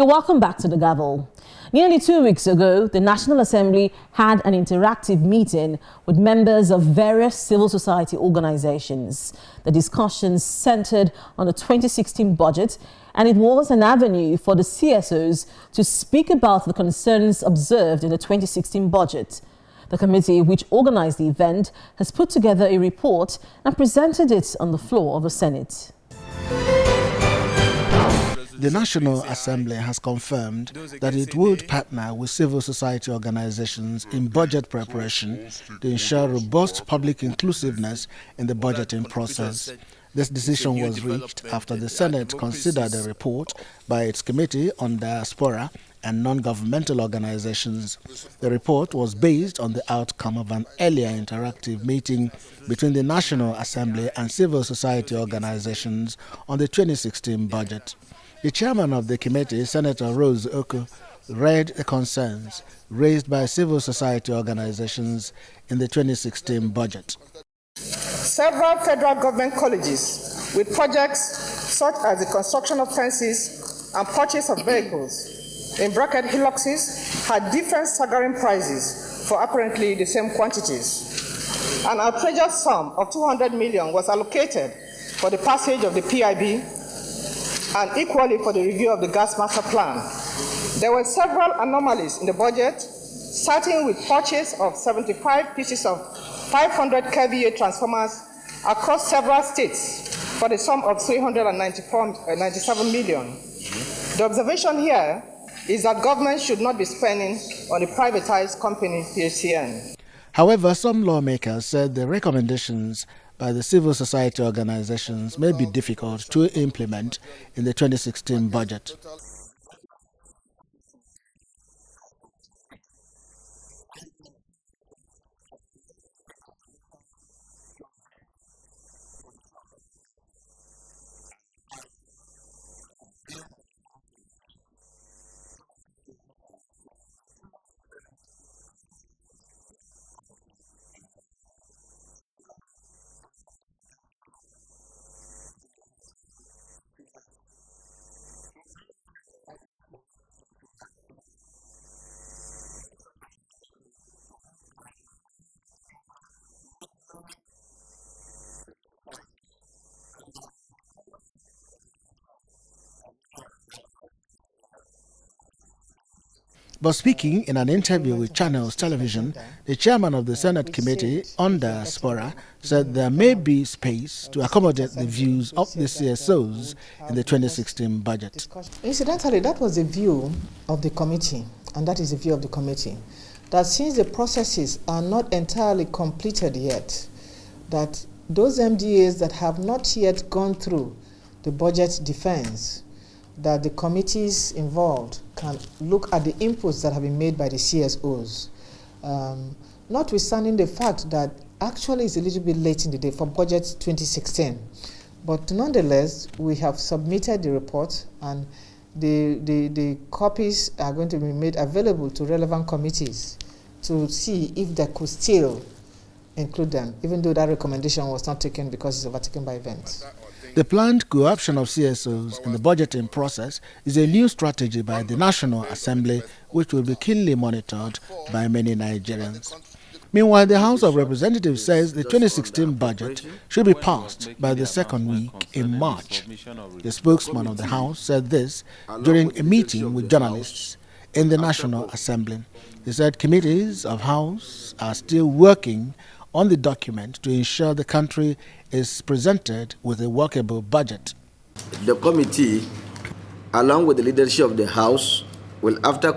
You're welcome back to the Gavel. Nearly 2 weeks ago, the National Assembly had an interactive meeting with members of various civil society organizations. The discussions centered on the 2016 budget, and it was an avenue for the CSOs to speak about the concerns observed in the 2016 budget. The committee which organized the event has put together a report and presented it on the floor of the Senate. The National Assembly has confirmed that it would partner with civil society organizations in budget preparation to ensure robust public inclusiveness in the budgeting process. This decision was reached after the Senate considered a report by its Committee on Diaspora and Non-Governmental Organizations. The report was based on the outcome of an earlier interactive meeting between the National Assembly and civil society organizations on the 2016 budget. The chairman of the committee, Senator Rose Oko, read the concerns raised by civil society organizations in the 2016 budget. Several federal government colleges with projects such as the construction of fences and purchase of vehicles in bracket hillocks had different staggering prices for apparently the same quantities. An outrageous sum of 200 million was allocated for the passage of the PIB and equally for the review of the gas master plan. There were several anomalies in the budget, starting with purchase of 75 pieces of 500 kVA transformers across several states for the sum of 397 million. The observation here is that government should not be spending on the privatized company PHCN. However, some lawmakers said the recommendations by the civil society organizations may be difficult to implement in the 2016 budget. But speaking in an interview with Channels Television, the chairman of the Senate Committee on Diaspora said there may be space to accommodate the views of the CSOs in the 2016 budget. Incidentally, that was the view of the committee, and that is the view of the committee, that since the processes are not entirely completed yet, that those MDAs that have not yet gone through the budget defense, that the committees involved can look at the inputs that have been made by the CSOs, notwithstanding the fact that actually it's a little bit late in the day for budget 2016. But nonetheless, we have submitted the report, and the copies are going to be made available to relevant committees to see if they could still include them, even though that recommendation was not taken because it's overtaken by events. The planned co-option of CSOs in the budgeting process is a new strategy by the National Assembly, which will be keenly monitored by many Nigerians. Meanwhile, the House of Representatives says the 2016 budget should be passed by the second week in March. The spokesman of the House said this during a meeting with journalists in the National Assembly. He said committees of House are still working on the document to ensure the country is presented with a workable budget. The committee, along with the leadership of the House, will after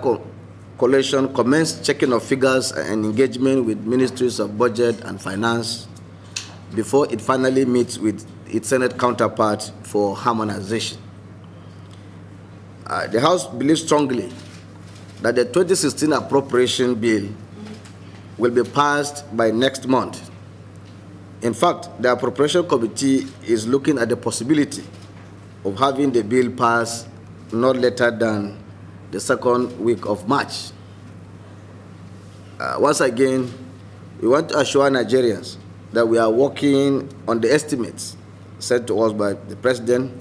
collation commence checking of figures and engagement with ministries of budget and finance before it finally meets with its Senate counterpart for harmonization. The House believes strongly that the 2016 appropriation bill will be passed by next month. In fact, the appropriation committee is looking at the possibility of having the bill passed not later than the second week of March. Once again, we want to assure Nigerians that we are working on the estimates sent to us by the President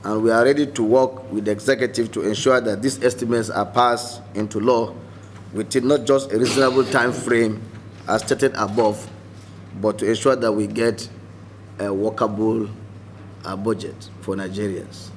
and we are ready to work with the executive to ensure that these estimates are passed into law within not just a reasonable time frame as stated above, but to ensure that we get a workable budget for Nigerians.